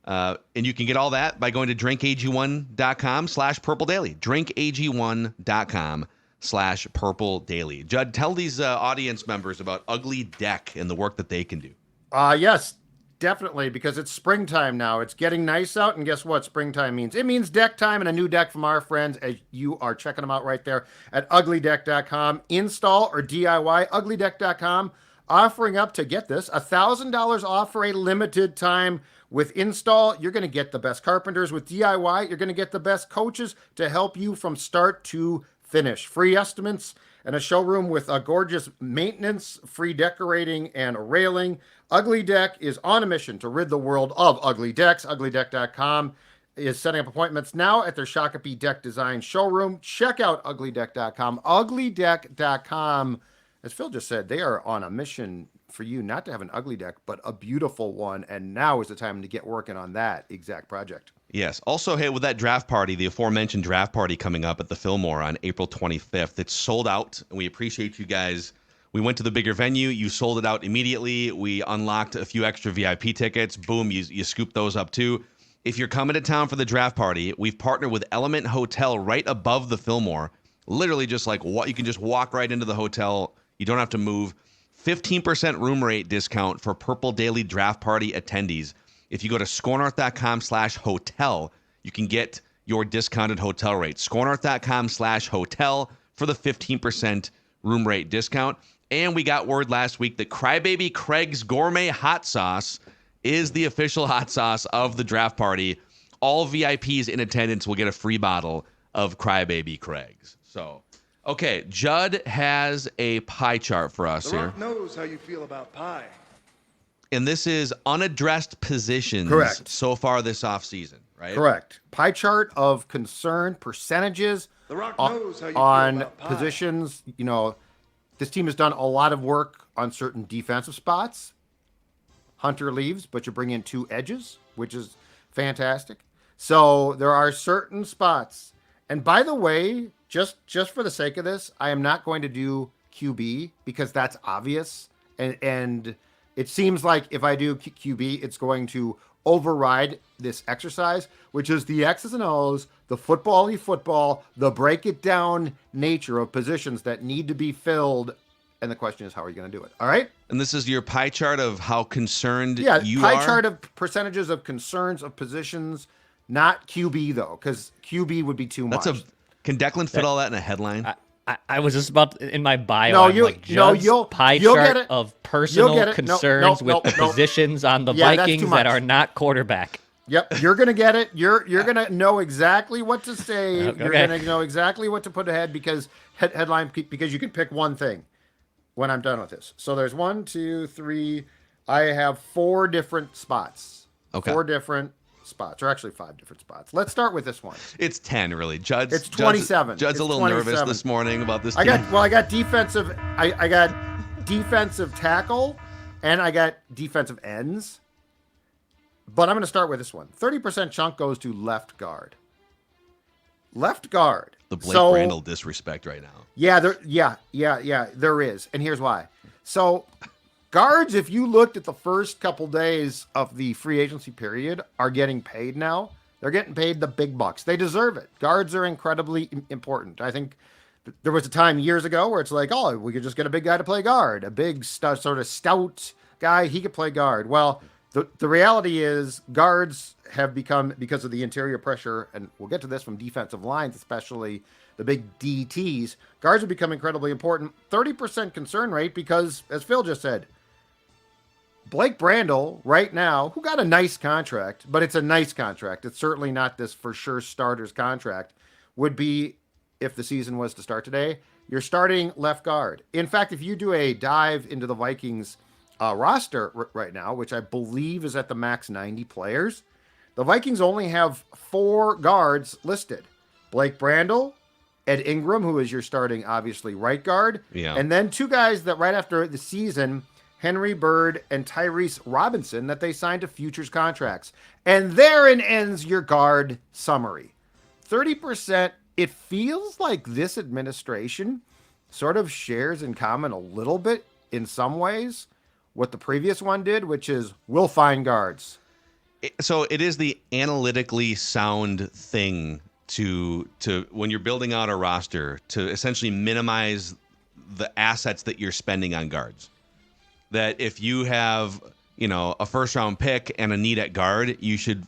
And you can get all that by going to drinkag1.com/Purple Daily. drinkag1.com/Purple Daily. Judd, tell these audience members about Ugly Deck and the work that they can do. Yes, definitely, because it's springtime now. It's getting nice out, and guess what springtime means? It means deck time, and a new deck from our friends, as you are checking them out right there at uglydeck.com. Install or DIY, uglydeck.com, offering up to, get this, $1,000 off for a limited time. With install, you're going to get the best carpenters. With DIY, you're going to get the best coaches to help you from start to finish. Free estimates and a showroom with a gorgeous maintenance, free decorating, and railing. Ugly Deck is on a mission to rid the world of ugly decks. Uglydeck.com is setting up appointments now at their Shakopee Deck Design showroom. Check out uglydeck.com. Uglydeck.com, as Phil just said, they are on a mission for you not to have an ugly deck, but a beautiful one. And now is the time to get working on that exact project. Yes. Also, hey, with that draft party, the aforementioned draft party coming up at the Fillmore on April 25th, it's sold out, and we appreciate you guys. We went to the bigger venue. You sold it out immediately. We unlocked a few extra VIP tickets. Boom, you scooped those up too. If you're coming to town for the draft party, we've partnered with Element Hotel right above the Fillmore. Literally just like what you can just walk right into the hotel. You don't have to move. 15% room rate discount for Purple Daily Draft Party attendees. If you go to scorenorth.com/hotel, you can get your discounted hotel rate. Scorenorth.com/hotel for the 15% room rate discount. And we got word last week that Crybaby Craig's Gourmet Hot Sauce is the official hot sauce of the draft party. All VIPs in attendance will get a free bottle of Crybaby Craig's. So, okay, Judd has a pie chart for us The here. Rock knows how you feel about pie. And this is unaddressed positions Correct. so far this offseason, right? Correct. Pie chart of concern percentages The Rock knows how you feel on about pie. positions. You know, this team has done a lot of work on certain defensive spots. Hunter leaves, but you bring in 2 edges, which is fantastic. So there are certain spots. And by the way, just for the sake of this, I am not going to do QB because that's obvious. And it seems like if I do QB, it's going to override this exercise, which is the X's and O's, the football-y football, the break it down nature of positions that need to be filled. And the question is, how are you going to do it? All right? And this is your pie chart of how concerned you pie are? chart of percentages of concerns of positions, not QB, though, because QB would be too much. Can Declan fit all that in a headline? I was just about in my bio. No, I'm like, Judd's pie you'll chart get it. of personal You'll get it. concerns with the positions on the Yeah, that's Vikings too that much. are not quarterback. Yep, you're gonna get it. You're gonna know exactly what to say. Okay. You're gonna know exactly what to put ahead because headline because you can pick one thing when I'm done with this. So there's 1, 2, 3. I have 4 different spots. Okay. 4 different spots, or actually 5 different spots. Let's start with this one. It's 10, really. It's 27. Judd's a It's little nervous 27. this morning about this I team. got defensive. I got defensive tackle, and I got defensive ends. But I'm going to start with this one. 30% chunk goes to left guard. Left guard. The Blake Brandel disrespect right now. Yeah, there is. And here's why. So guards, if you looked at the first couple days of the free agency period, are getting paid now. They're getting paid the big bucks. They deserve it. Guards are incredibly important. I think There was a time years ago where it's like, oh, we could just get a big guy to play guard, a big sort of stout guy. He could play guard. Well, the reality is guards have become, because of the interior pressure, and we'll get to this from defensive lines, especially the big DTs, guards have become incredibly important. 30% concern rate because, as Phil just said, Blake Brandel right now, who got a nice contract, but it's a nice contract. It's certainly not this for sure starter's contract, would be, if the season was to start today, you're starting left guard. In fact, if you do a dive into the Vikings roster right now, which I believe is at the max 90 players, the Vikings only have 4 guards listed. Blake Brandel, Ed Ingram, who is your starting, obviously, right guard, and then 2 guys that right after the season, Henry Bird and Tyrese Robinson, that they signed to futures contracts. And therein ends your guard summary. 30%, it feels like this administration sort of shares in common a little bit in some ways what the previous one did, which is we'll find guards. So it is the analytically sound thing to when you're building out a roster to essentially minimize the assets that you're spending on guards. That if you have, a first round pick and a need at guard, you should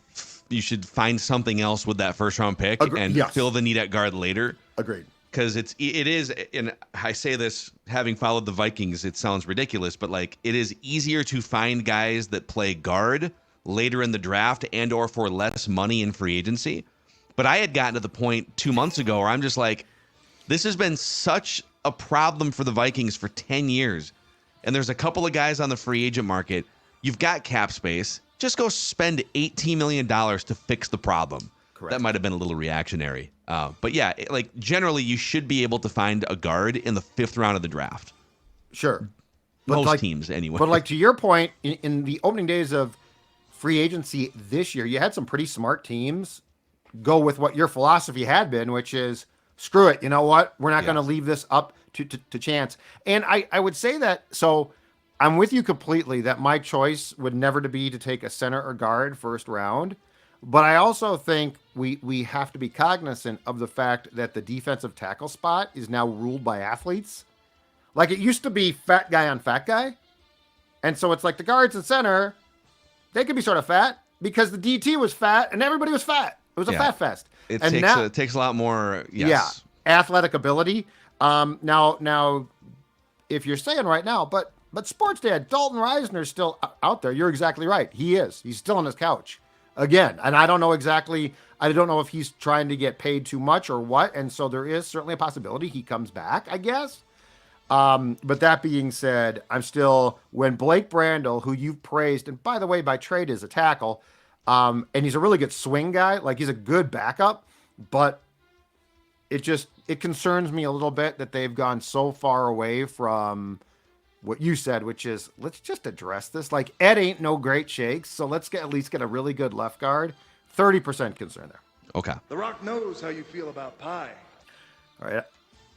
find something else with that first round pick and fill the need at guard later. Agreed. Because it is, and I say this having followed the Vikings, it sounds ridiculous, but like it is easier to find guys that play guard later in the draft and or for less money in free agency. But I had gotten to the point 2 months ago where I'm just like, this has been such a problem for the Vikings for 10 years. And there's a couple of guys on the free agent market. You've got cap space. Just go spend $18 million to fix the problem. Correct. That might have been a little reactionary. But yeah, generally you should be able to find a guard in the 5th round of the draft. Sure. Most teams anyway. But to your point, in the opening days of free agency this year, you had some pretty smart teams go with what your philosophy had been, which is, screw it. You know what? We're not going to leave this up to chance. And I would say that, so I'm with you completely that my choice would never to be to take a center or guard first round. But I also think we have to be cognizant of the fact that the defensive tackle spot is now ruled by athletes. Like it used to be fat guy on fat guy. And so it's like the guards and center, they could be sort of fat because the DT was fat and everybody was fat. It was a fat fest. It takes a lot more, athletic ability. Now, if you're saying right now, but Sports Dad, Dalton Reisner's still out there. You're exactly right. He is. He's still on his couch. Again, and I don't know if he's trying to get paid too much or what, and so there is certainly a possibility he comes back, I guess. But that being said, I'm still, when Blake Brandel, who you've praised, and by the way, by trade is a tackle, and he's a really good swing guy, like he's a good backup, but it concerns me a little bit that they've gone so far away from what you said, which is, let's just address this. Like, Ed ain't no great shakes, so let's at least get a really good left guard. 30% concern there. Okay. The Rock knows how you feel about pie. All right.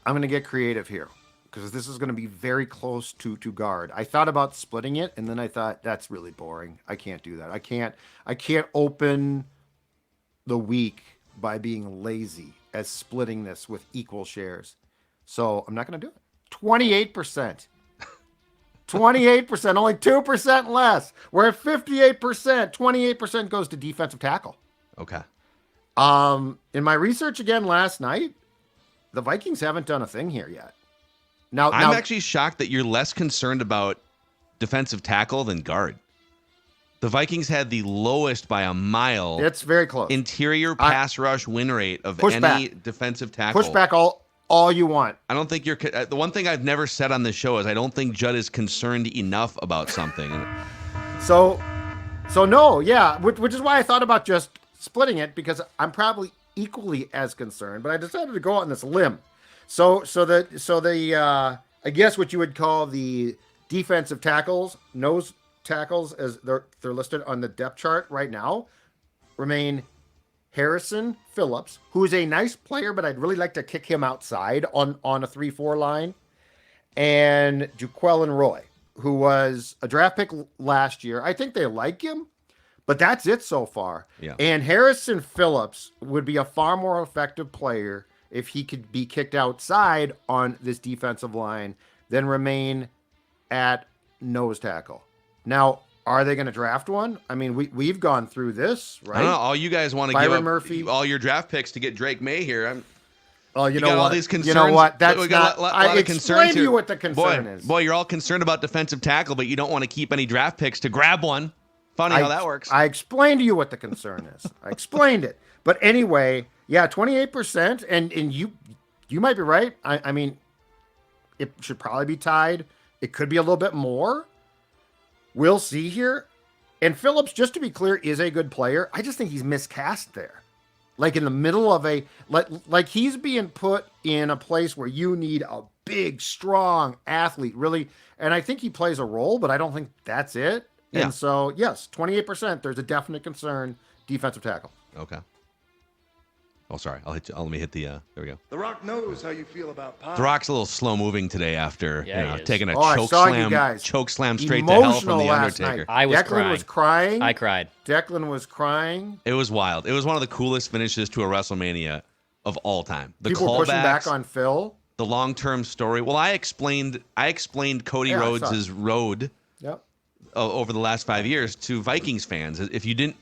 I'm going to get creative here because this is going to be very close to guard. I thought about splitting it, and then I thought, that's really boring. I can't do that. I can't open the week by being lazy as splitting this with equal shares. So I'm not going to do it. 28%. 28%, only 2% less. We're at 58%. 28% goes to defensive tackle. Okay. In my research again last night, the Vikings haven't done a thing here yet. Now I'm actually shocked that you're less concerned about defensive tackle than guard. The Vikings had the lowest by a mile. It's very close. Interior pass rush win rate of any defensive tackle. Push back all you want. I don't think you're. The one thing I've never said on this show is I don't think Judd is concerned enough about something. So no, yeah, which is why I thought about just splitting it because I'm probably equally as concerned, but I decided to go out on this limb. So the I guess what you would call the defensive tackles, nose tackles, as they're listed on the depth chart right now, remain Harrison Phillips, who is a nice player, but I'd really like to kick him outside on a 3-4 line, and Jaquelin Roy, who was a draft pick last year. I think they like him, but that's it so far. Yeah. And Harrison Phillips would be a far more effective player if he could be kicked outside on this defensive line, then remain at nose tackle. Now, are they going to draft one? I mean, we've gone through this, right? I don't know. All you guys want to Byron give up Murphy. all your draft picks to get Drake May here. Well, you know got what? all these concerns. You know what? That's we got not. a lot I of concerns explained to you here. what the concern is. Boy, you're all concerned about defensive tackle, but you don't want to keep any draft picks to grab one. Funny how that works. I explained to you what the concern is. I explained it. But anyway, yeah, 28%, and you might be right. I mean, it should probably be tied. It could be a little bit more. We'll see here. And Phillips, just to be clear, is a good player. I just think he's miscast there. Like in the middle of like he's being put in a place where you need a big, strong athlete, really. And I think he plays a role, but I don't think that's it. Yeah. And so, yes, 28%, there's a definite concern, defensive tackle. Okay. Oh, sorry. Let me hit the. There we go. The Rock knows how you feel about pie. The Rock's a little slow moving today after Yeah, he is. taking a choke slam straight to hell Emotional from the last Undertaker. night. I was Declan crying. was crying. I cried. Declan was crying. It was wild. It was one of the coolest finishes to a WrestleMania of all time. The People were pushing back callbacks, on Phil. the long-term story. Well, I explained Cody Yeah, I saw Rhodes' road Yep. over the last 5 years to Vikings fans. If you didn't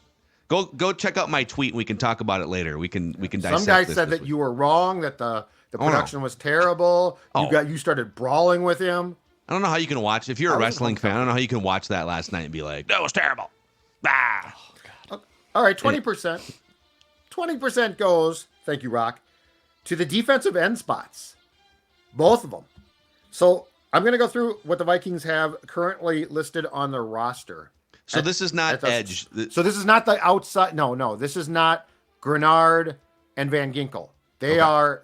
go check out my tweet, we can talk about it later. We can dissect Some guy this said this that week. you were wrong, that the no. production was terrible. Oh. You started brawling with him. I don't know how you can watch. If you're a I was wrestling fan, I don't know how you can watch that last night and be like, that was terrible. Ah. All right, 20%. 20% goes, thank you, Rock, to the defensive end spots. Both of them. So I'm going to go through what the Vikings have currently listed on their roster. So this is not edge. So this is not the outside. No, this is not Grenard and Van Ginkel. They are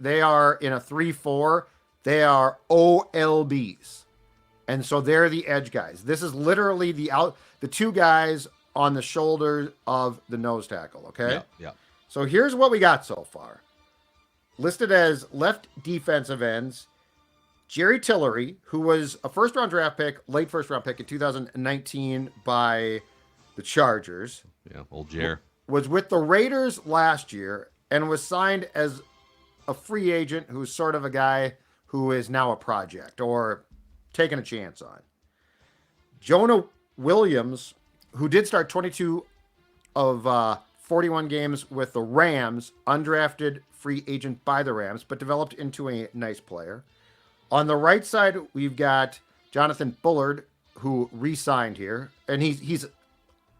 in a 3-4. They are OLBs. And so they're the edge guys. This is literally the two guys on the shoulder of the nose tackle, okay? Yeah. So here's what we got so far. Listed as left defensive ends, Jerry Tillery, who was a late first round pick in 2019 by the Chargers. Yeah, old Jer. Was with the Raiders last year and was signed as a free agent who's sort of a guy who is now a project or taking a chance on. Jonah Williams, who did start 22 of 41 games with the Rams, undrafted free agent by the Rams, but developed into a nice player. On the right side, we've got Jonathan Bullard, who re-signed here, and he's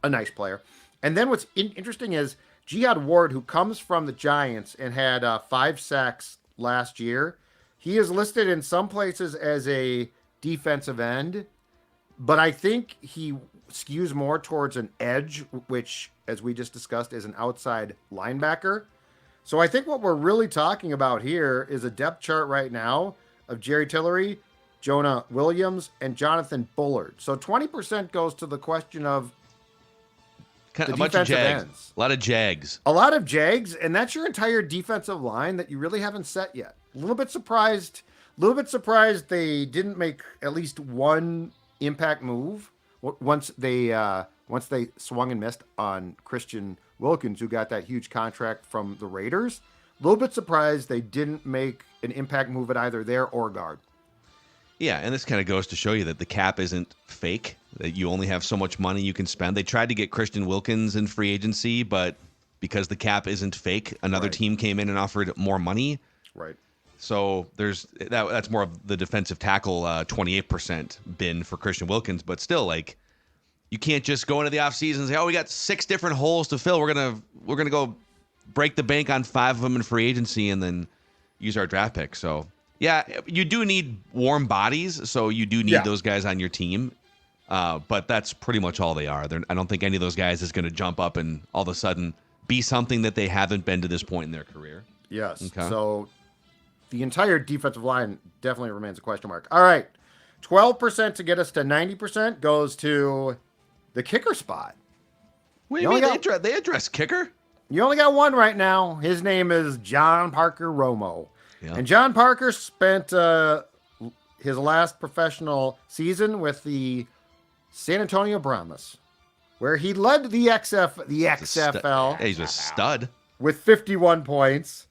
a nice player. And then what's interesting is Jihad Ward, who comes from the Giants and had 5 sacks last year. He is listed in some places as a defensive end, but I think he skews more towards an edge, which, as we just discussed, is an outside linebacker. So I think what we're really talking about here is a depth chart right now of Jerry Tillery, Jonah Williams, and Jonathan Bullard. So 20% goes to the question of A the bunch of defensive Jags. ends. A lot of Jags. A lot of Jags, and that's your entire defensive line that you really haven't set yet. A little bit surprised they didn't make at least one impact move once they swung and missed on Christian Wilkins, who got that huge contract from the Raiders. A little bit surprised they didn't make an impact move at either there or guard. Yeah, and this kind of goes to show you that the cap isn't fake, that you only have so much money you can spend. They tried to get Christian Wilkins in free agency, but because the cap isn't fake, another team came in and offered more money. Right. So that's more of the defensive tackle 28% bin for Christian Wilkins, but still, like, you can't just go into the offseason and say, "Oh, we got 6 different holes to fill. We're gonna go break the bank on 5 of them in free agency and then use our draft pick." So yeah, you do need warm bodies, so you do need those guys on your team. But that's pretty much all they are. I don't think any of those guys is going to jump up and all of a sudden be something that they haven't been to this point in their career. Yes. Okay. So the entire defensive line definitely remains a question mark. All right. 12% to get us to 90% goes to the kicker spot. What do you mean they address kicker? You only got one right now. His name is John Parker Romo. Yeah. And John Parker spent his last professional season with the San Antonio Brahmas, where he led the XFL He's a stud. with 51 points.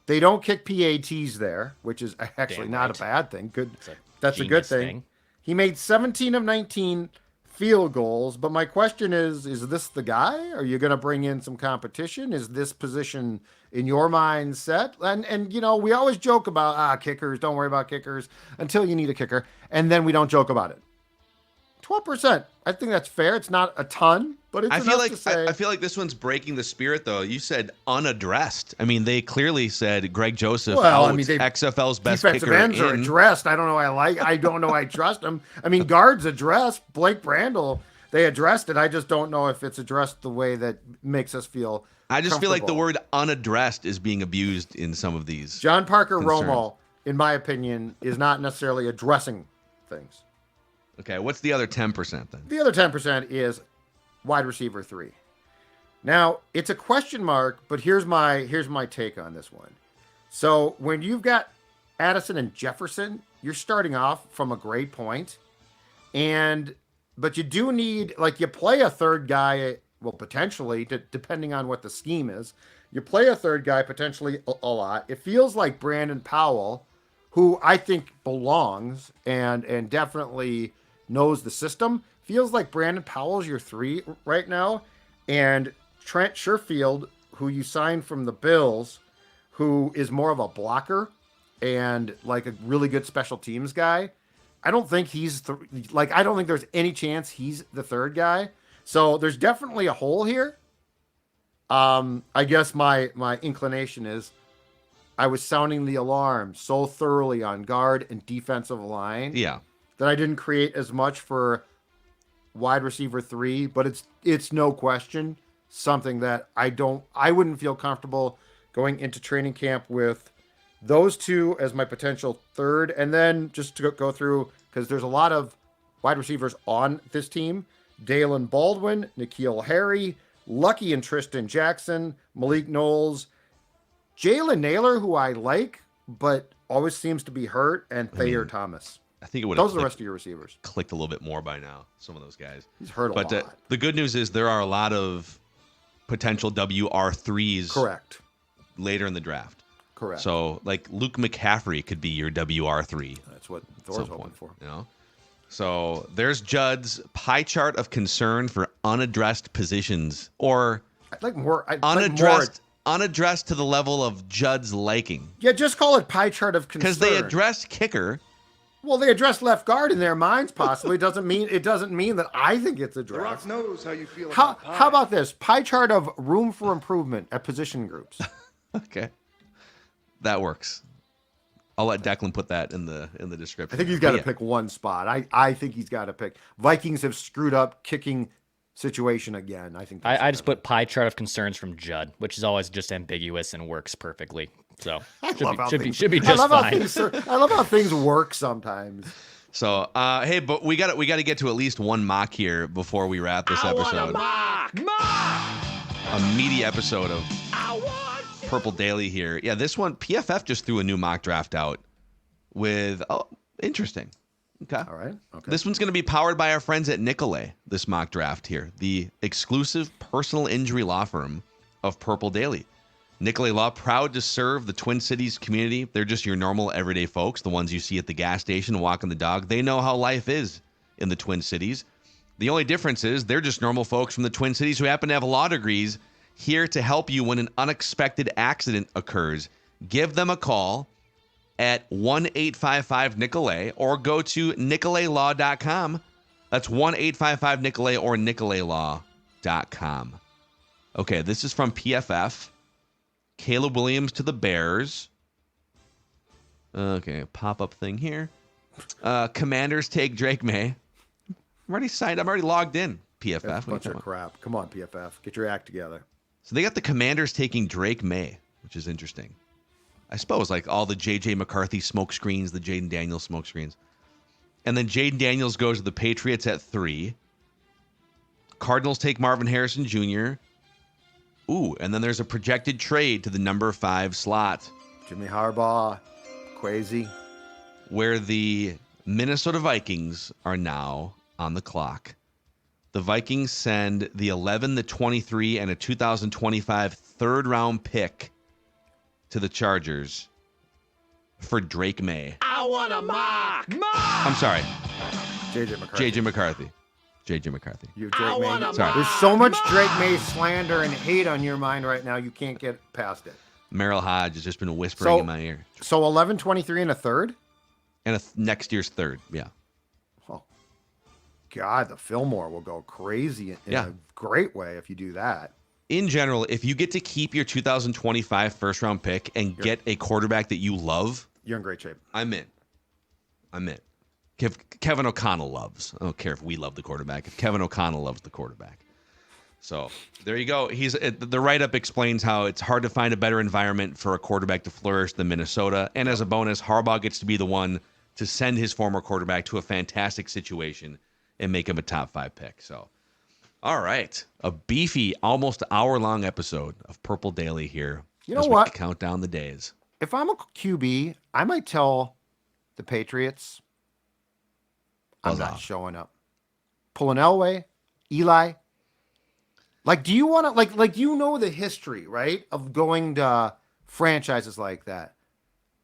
They don't kick PATs there, which is actually Damn not right. a bad thing. Good. It's a That's a good genius thing. He made 17 of 19 field goals, but my question is this the guy? Are you going to bring in some competition? Is this position in your mind set? And you know, we always joke about kickers, don't worry about kickers until you need a kicker, and then we don't joke about it. 12%. I think that's fair. It's not a ton, but it's enough to say. I feel like this one's breaking the spirit, though. You said unaddressed. I mean, they clearly said Greg Joseph XFL's best defensive kicker ends are addressed. I don't know. I don't know. I trust them. I mean, guards addressed. Blake Brandel, they addressed it. I just don't know if it's addressed the way that makes us feel. I just feel like the word unaddressed is being abused in some of these. John Parker concerns. Romo, in my opinion, is not necessarily addressing things. Okay, what's the other 10% then? The other 10% is wide receiver 3. Now, it's a question mark, but here's my take on this one. So when you've got Addison and Jefferson, you're starting off from a great point. But you do need, like, you play a third guy, well, potentially, depending on what the scheme is. You play a third guy potentially a lot. It feels like Brandon Powell, who I think belongs and definitely knows the system. Feels like Brandon Powell's your 3 right now. And Trent Sherfield, who you signed from the Bills, who is more of a blocker and like a really good special teams guy. I don't think I don't think there's any chance he's the third guy. So there's definitely a hole here. I guess my inclination is I was sounding the alarm so thoroughly on guard and defensive line. Yeah. That I didn't create as much for wide receiver 3, but it's no question something that I wouldn't feel comfortable going into training camp with those 2 as my potential third. And then just to go through, because there's a lot of wide receivers on this team: Dalen Baldwin, N'Keal Harry, Lucky and Tristan Jackson, Malik Knowles, Jalen Naylor, who I like, but always seems to be hurt, and Thayer Thomas. I think it would. Those are the rest of your receivers. Clicked a little bit more by now. Some of those guys. He's hurt a lot. The good news is there are a lot of potential WR3s. Correct. Later in the draft. Correct. So like Luke McCaffrey could be your WR3. That's what Thor's hoping for. You know. So there's Judd's pie chart of concern for unaddressed positions, or I'd like more. Unaddressed to the level of Judd's liking. Yeah, just call it pie chart of concern. Because they address kicker. Well, they address left guard in their minds, possibly. It doesn't mean that I think it's addressed. The Rock knows how you feel how, about pie. How about this? Pie chart of room for improvement at position groups. Okay. That works. I'll let Declan put that in the description. I think he's got to pick one spot. I think he's got to pick. Vikings have screwed up kicking situation again. I think I just put pie chart of concerns from Judd, which is always just ambiguous and works perfectly. So should be just fine. I love how things work sometimes. So hey, but we got to get to at least one mock here before we wrap this episode. A meaty episode of Purple Daily here. Yeah, this one PFF just threw a new mock draft out with interesting. Okay. All right. Okay. This one's going to be powered by our friends at Nicolay, this mock draft here, the exclusive personal injury law firm of Purple Daily. Nicolay Law, proud to serve the Twin Cities community. They're just your normal everyday folks, the ones you see at the gas station walking the dog. They know how life is in the Twin Cities. The only difference is they're just normal folks from the Twin Cities who happen to have law degrees here to help you when an unexpected accident occurs. Give them a call at 1-855-NICOLAY or go to nicolaylaw.com. That's 1-855-NICOLAY or nicolaylaw.com. Okay, this is from PFF. Caleb Williams to the Bears. Okay, pop-up thing here. Commanders take Drake Maye. I'm already logged in, PFF. That's a bunch of crap. Come on, PFF. Get your act together. So they got the Commanders taking Drake Maye, which is interesting. I suppose like all the J.J. McCarthy smoke screens, the Jaden Daniels smoke screens. And then Jaden Daniels goes to the Patriots at 3. Cardinals take Marvin Harrison Jr. Ooh, and then there's a projected trade to the number 5 slot. Jimmy Harbaugh, crazy. Where the Minnesota Vikings are now on the clock. The Vikings send the 11, the 23, and a 2025 third-round pick to the Chargers for Drake Maye. I want a mock. I'm sorry, JJ McCarthy. JJ McCarthy. You Drake Maye. Sorry. There's so much Drake Maye slander and hate on your mind right now. You can't get past it. Merril Hoge has just been whispering in my ear. So 11, 23, and a third? And next year's third, yeah. Oh, God, the Fillmore will go crazy in a great way if you do that. In general, if you get to keep your 2025 first-round pick and get a quarterback that you love, you're in great shape. I'm in. Kevin O'Connell loves. I don't care if we love the quarterback. If Kevin O'Connell loves the quarterback. So there you go. The write-up explains how it's hard to find a better environment for a quarterback to flourish than Minnesota. And as a bonus, Harbaugh gets to be the one to send his former quarterback to a fantastic situation and make him a top 5 pick. So, all right. A beefy, almost hour-long episode of Purple Daily here. You know what? We count down the days. If I'm a QB, I might tell the Patriots I'm not showing up. Pulling Elway, Eli. Like, do you want to, like you know the history, right, of going to franchises like that.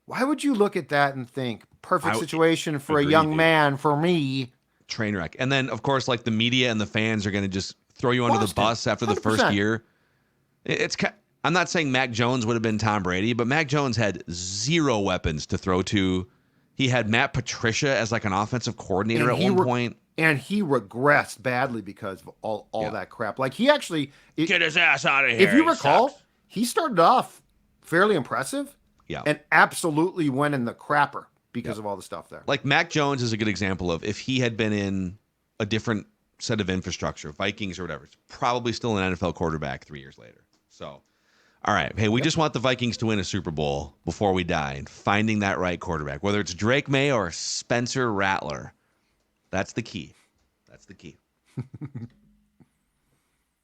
Why would you look at that and think, perfect situation for a young man, for me? Train wreck. And then, of course, like the media and the fans are going to just throw you under the bus after the 100%. First year. I'm not saying Mac Jones would have been Tom Brady, but Mac Jones had 0 weapons to throw to. He had Matt Patricia as like an offensive coordinator at one point. And he regressed badly because of all that crap. Like, he actually... Get his ass out of here. If you recall, he started off fairly impressive and absolutely went in the crapper because of all the stuff there. Like, Mac Jones is a good example of if he had been in a different set of infrastructure, Vikings or whatever, probably still an NFL quarterback 3 years later. So, all right. Hey, we just want the Vikings to win a Super Bowl before we die, and finding that right quarterback, whether it's Drake Maye or Spencer Rattler. That's the key.